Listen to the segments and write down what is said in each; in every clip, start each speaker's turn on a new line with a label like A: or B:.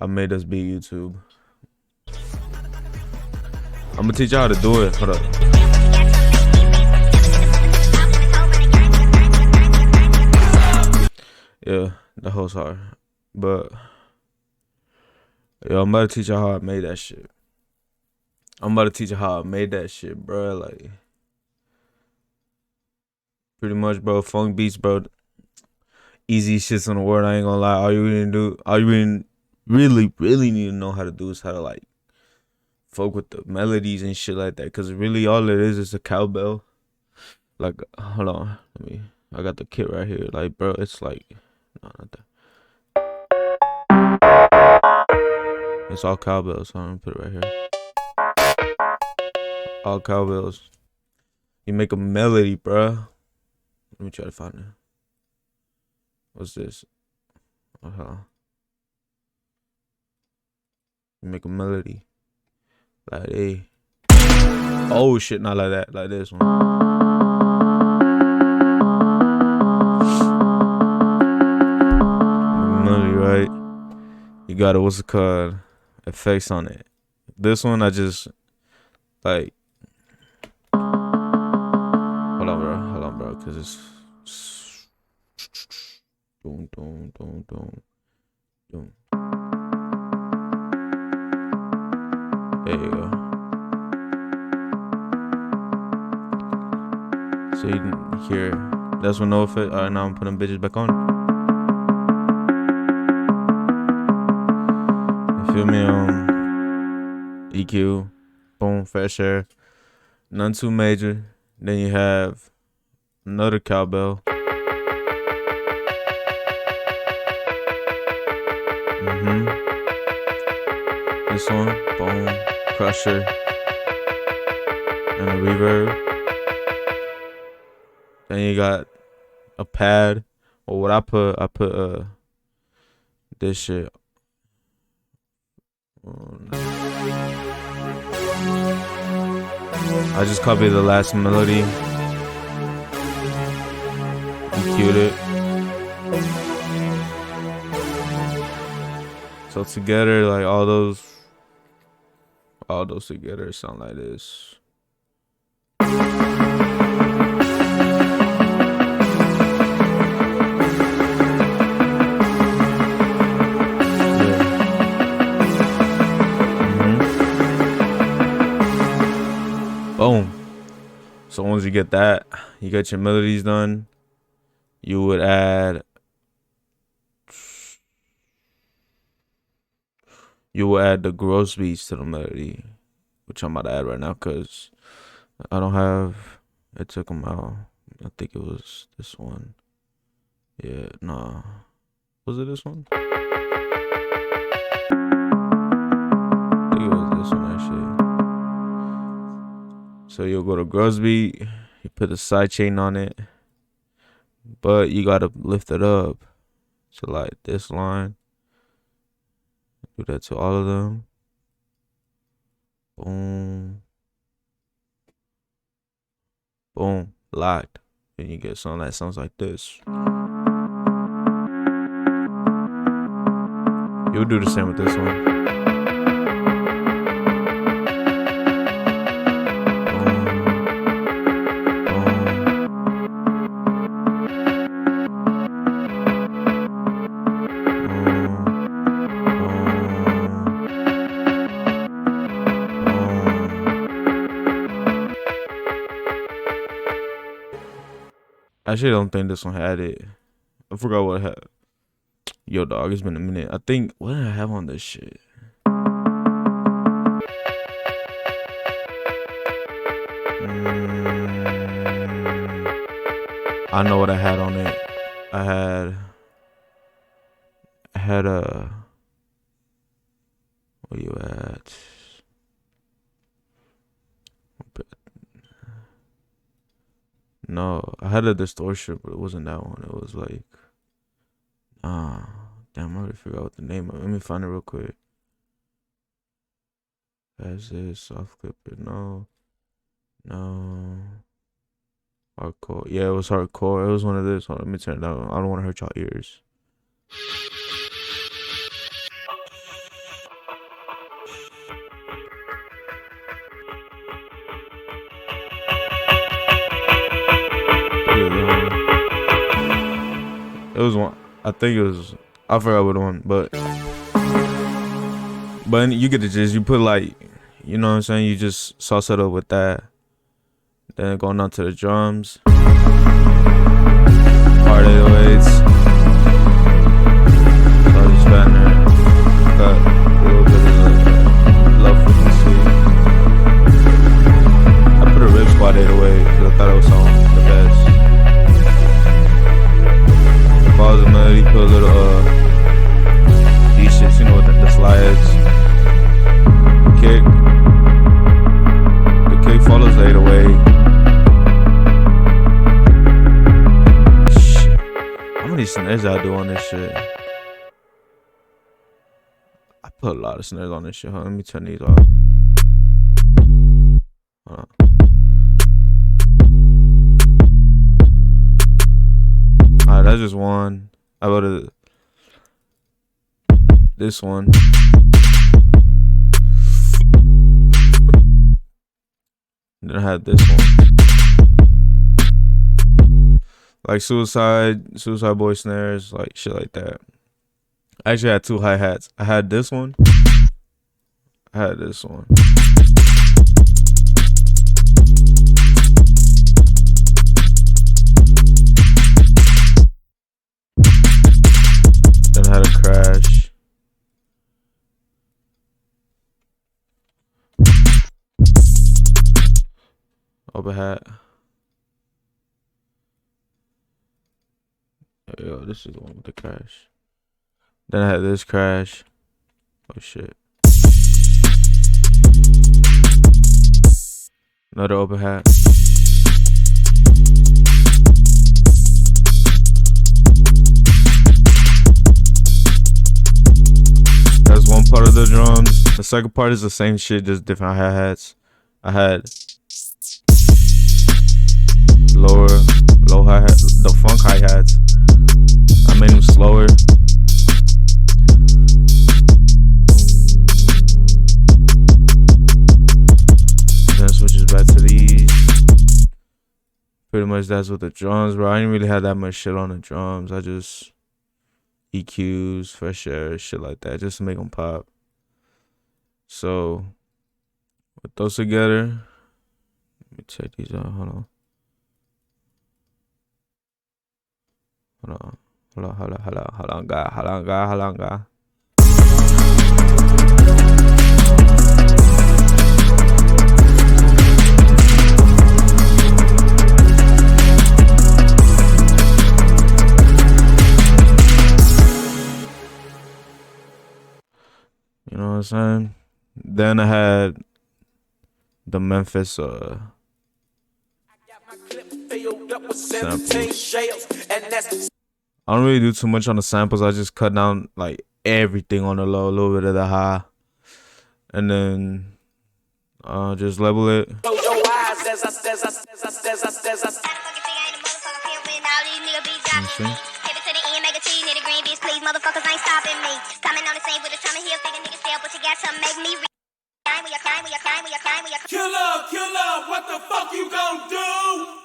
A: I made this beat YouTube. I'm gonna teach you how to do it. Hold up. Yeah, the host hard. But yo, I'm about to teach you how I made that shit. Bro. Like, pretty much, bro. Funk beats, bro. Easy shits in the world. I ain't gonna lie. All you really need to know how to do is how to like fuck with the melodies and shit like that. Cause really, all it is a cowbell. Like, hold on, I got the kit right here. Like, bro, it's like, no, not that. It's all cowbells. So I'm gonna put it right here. All cowbells. You make a melody, bro. Let me try to find it. What's this? You make a melody. Like, hey. Oh shit, not like that. Like this one. Melody, right? You got it. What's it called? Effects on it. This one, I just like. Hold on, bro, cause it's. Boom. There you go. So you can hear. That's what no effect. Alright, now I'm putting bitches back on. You feel me? EQ, boom, fair share, none too major. Then you have another cowbell. This one, boom, crusher, and a reverb. Then you got a pad, or what I put this shit. I just copied the last melody, EQ'd it. So together, like all those together sound like this. Boom. So once you get that, you got your melodies done, you would add the gross beats to the melody, which I'm about to add right now because I don't have. I took them out. I think it was this one. Yeah, nah. Was it this one? I think it was this one actually. So you'll go to gross beat, you put the side chain on it, but you gotta lift it up to like this line. Do that to all of them. Boom. Boom. Locked. Then you get something that sounds like this. You'll do the same with this one. I actually don't think this one had it. I forgot what I had. Yo, dog, it's been a minute. I think, what did I have on this shit? I know what I had on it. I had a. Where you at? No, I had a distortion, but it wasn't that one. It was like, damn, I already forgot what the name of it. Let me find it real quick. That's it, soft clipper. No. Hardcore. Yeah, it was hardcore. It was one of this. Hold on, let me turn it down. I don't want to hurt y'all ears. was one. I think it was. I forgot what one, but you get the gist. You put like, you know what I'm saying. You just sauce it up with that. Then going on to the drums. Hard 808s. Low spanner. Got a little bit of low frequency. I put a rib squad 808 because I thought it was sounding the best. If I was a melody, put a little these shits, you know, with the slides. Kick. The kick follows the 808. Shit. How many snares I do on this shit? I put a lot of snares on this shit. Huh? Let me turn these off. Hold on. Alright, that's just one. How about this one? Then I had this one. Like suicide boy snares, like shit like that. I actually had two hi-hats. I had this one. I had this one. Then I had a crash. Open hat. Yo, this is the one with the crash. Then I had this crash. Oh shit. Another open hat. That's one part of the drums. The second part is the same shit, just different hi-hats. I had low hi-hat, the funk hi-hats. I made them slower. Then switches back to these. Pretty much that's with the drums, bro. I didn't really have that much shit on the drums. I just EQs, fresh air, shit like that, just to make them pop. So with those together, let me check these out. Hold on. Hold on, guy. You know what I'm saying? Then I had the Memphis samples. I don't really do too much on the samples. I just cut down like everything on the low, a little bit of the high, and then just level it.
B: Killer, what the fuck you gonna do?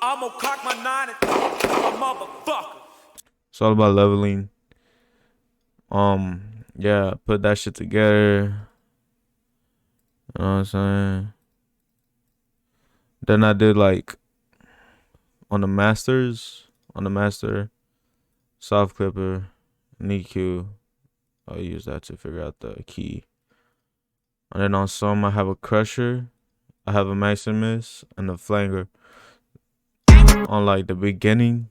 B: I'm gonna cock my 9 and a motherfucker.
A: It's all about leveling. Yeah, put that shit together. You know what I'm saying? Then I did like on the master, soft clipper, and EQ. I'll use that to figure out the key. And then on some I have a crusher, I have a maximus, and a flanger on like the beginning,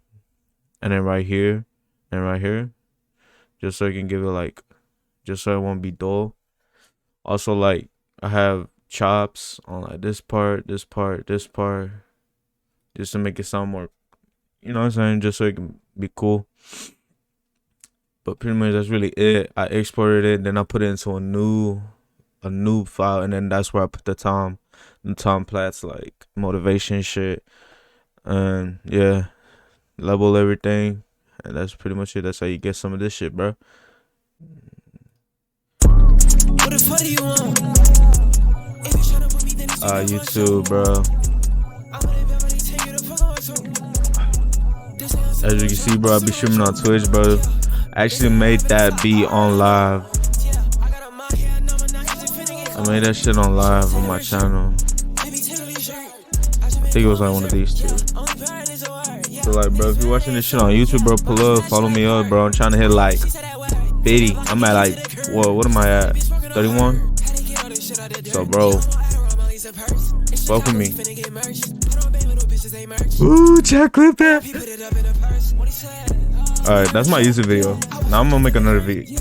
A: and then right here and right here, just so I can give it like, just so it won't be dull. Also, like I have chops on like this part, just to make it sound more, you know what I'm saying, just so it can be cool. But pretty much that's really it. I exported it, then I put it into a new file, and then that's where I put the Tom Platz like motivation shit, and yeah, level everything, and that's pretty much it. That's how you get some of this shit, bro. What the fuck do you want? YouTube, bro. As you can see, bro, I be streaming on Twitch, bro. I actually made that beat on live. I made that shit on live on my channel. I think it was like one of these two. So like, bro, if you're watching this shit on YouTube, bro, pull up, follow me up, bro. I'm trying to hit like 50. I'm at like, what am I at? 31? So, bro, fuck with me. Ooh, check clip that. Alright, that's my YouTube video. Now I'm gonna make another video.